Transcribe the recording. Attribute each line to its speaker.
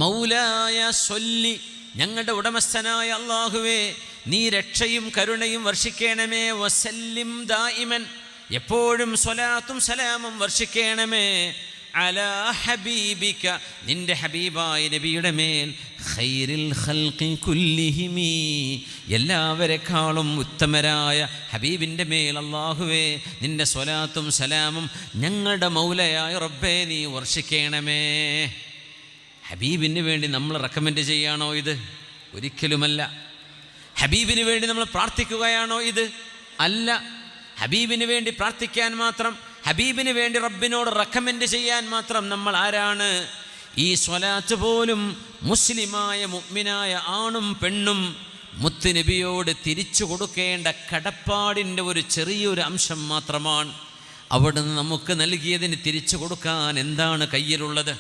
Speaker 1: മൗലായ സൊല്ലി, ഞങ്ങളുടെ ഉടമസ്ഥനായ അല്ലാഹുവേ നീ രക്ഷയും കരുണയും വർഷിക്കണമേ. വസല്ലിം ദായിമൻ, എപ്പോഴും സ്വലാത്തും സലാമും വർഷിക്കണമേ. അലാ ഹബീബിക, നിന്റെ ഹബീബായ നബിയുടെ മേൽ. ഖൈറിൽ ഖൽഖി കുല്ലിഹിമി, എല്ലാവരെക്കാളും ഉത്തമരായ ഹബീബിൻ്റെ മേൽ അല്ലാഹുവേ നിന്റെ സ്വലാത്തും സലാമും ഞങ്ങളുടെ മൗലയായ റബ്ബേ നീ വർഷിക്കണമേ. ഹബീബിന് വേണ്ടി നമ്മൾ റെക്കമെൻഡ് ചെയ്യാണോ ഇത്? ഒരിക്കലുമല്ല. ഹബീബിന് വേണ്ടി നമ്മൾ പ്രാർത്ഥിക്കുകയാണോ ഇത്? അല്ല. ഹബീബിന് വേണ്ടി പ്രാർത്ഥിക്കാൻ മാത്രം, ഹബീബിന് വേണ്ടി റബ്ബിനോട് റെക്കമെൻഡ് ചെയ്യാൻ മാത്രം നമ്മൾ ആരാണ്? ഈ സ്വലാത്ത് പോലും മുസ്ലിമായ മുഅ്മിനായ ആണും പെണ്ണും മുത്തുനബിയോട് തിരിച്ചു കൊടുക്കേണ്ട കടപ്പാടിൻ്റെ ഒരു ചെറിയൊരു അംശം മാത്രമാണ്. അവിടുന്ന് നമുക്ക് നൽകിയതിന് തിരിച്ചു കൊടുക്കാൻ എന്താണ് കയ്യിലുള്ളത്?